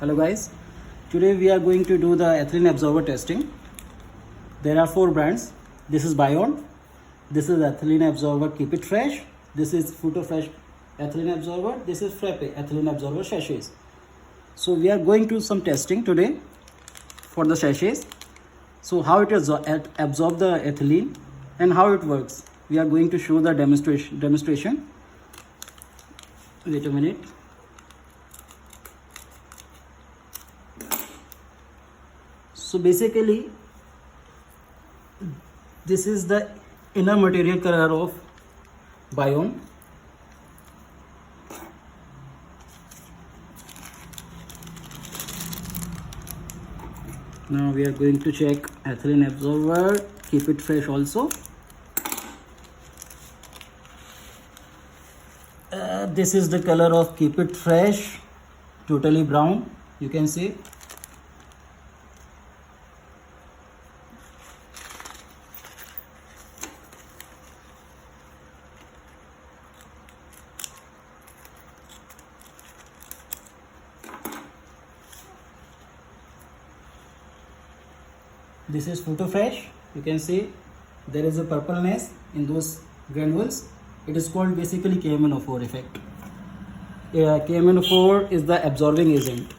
Hello guys, today we are going to do the ethylene absorber testing. There are 4 brands. This is Bion, this is ethylene absorber Keep It Fresh, this is Futo Fresh ethylene absorber, this is Frappe ethylene absorber sachets. So we are going to some testing today for the sachets. So how it absorb the ethylene and how it works. We are going to show the demonstration. Wait a minute. So basically this is the inner material color of Bion. Now we are going to check ethylene absorber Keep It Fresh also. This is the color of Keep It Fresh, totally brown, you can see. This is Futo Fresh. You can see there is a purpleness in those granules. It is called basically KMnO4 effect. KMnO4 is the absorbing agent.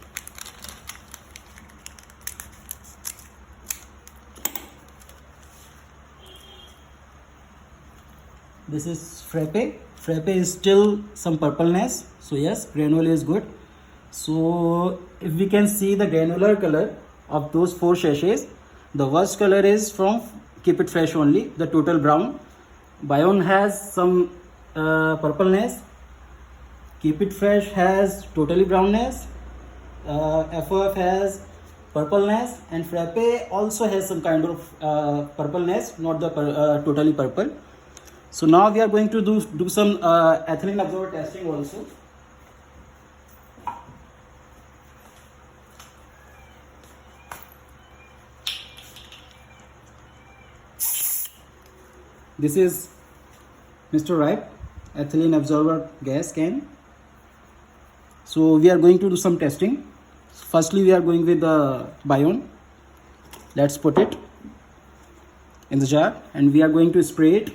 This is Frappe. Frappe is still some purpleness. So yes, granule is good. So if we can see the granular color of those 4 sachets, the worst color is from Keep It Fresh only, the total brown. Bion has some purpleness. Keep It Fresh has totally brownness. FOF has purpleness, and Frappe also has some kind of purpleness, not the totally purple. So now we are going to do some ethylene absorber testing also. This is Mr. Ripe ethylene absorber gas can. So we are going to do some testing. Firstly, we are going with the Bion. Let's put it in the jar and we are going to spray it.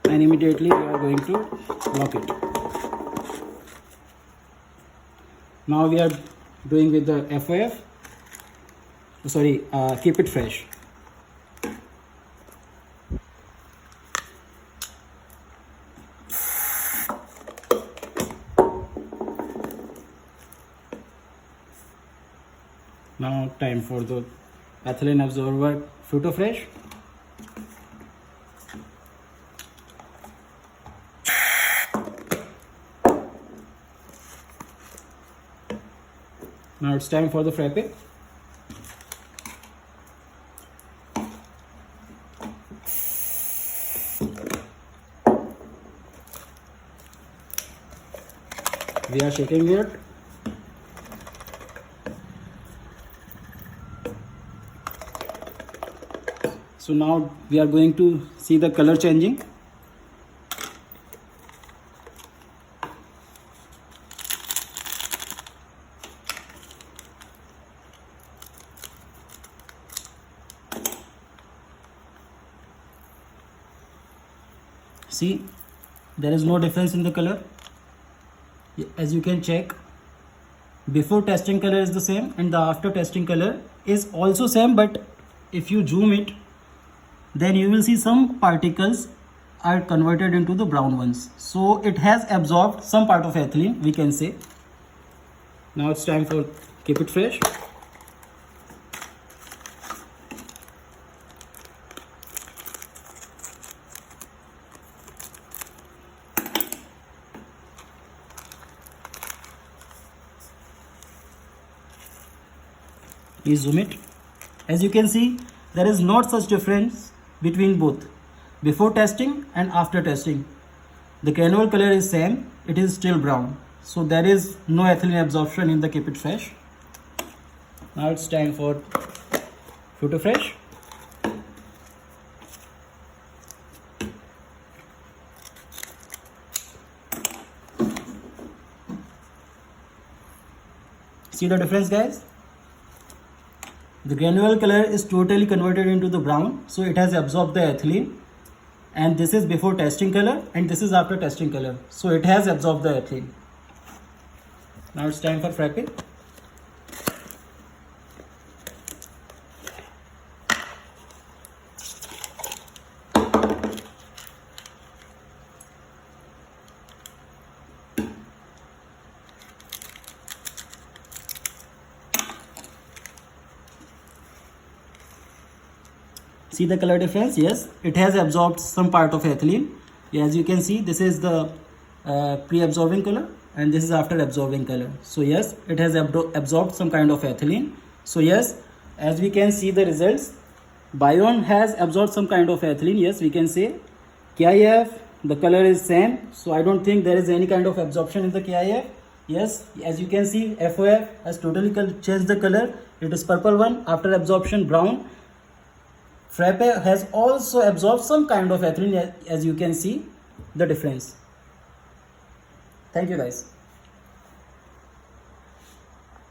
And immediately we are going to lock it. Now we are doing with the FOF. Sorry, Keep It Fresh. Now time for the ethylene absorber Futo Fresh. Now it's time for the Frappe. We are shaking it. So now we are going to see the color changing. See, there is no difference in the color. As you can check, before testing color is the same and the after testing color is also same, but if you zoom it, then you will see some particles are converted into the brown ones. So it has absorbed some part of ethylene, we can say. Now it's time for Keep It Fresh. Please zoom it. As you can see, there is not such difference between both before testing and after testing. The granule color is same, it is still brown. So there is no ethylene absorption in the Keep It Fresh. Now it's time for Futo Fresh. See the difference, guys? The granular color is totally converted into the brown, so it has absorbed the ethylene. And this is before testing color, and this is after testing color, so it has absorbed the ethylene. Now it's time for frappe. See the color difference? Yes, it has absorbed some part of ethylene. As you can see, this is the pre-absorbing color, and this is after absorbing color. So yes, it has absorbed some kind of ethylene. So yes, as we can see the results, Bion has absorbed some kind of ethylene. Yes, we can say KIF, the color is same, so I don't think there is any kind of absorption in the KIF. Yes, as you can see, FOF has totally changed the color. It is purple one, after absorption brown. Frappe has also absorbed some kind of ethylene, as you can see the difference. Thank you, guys.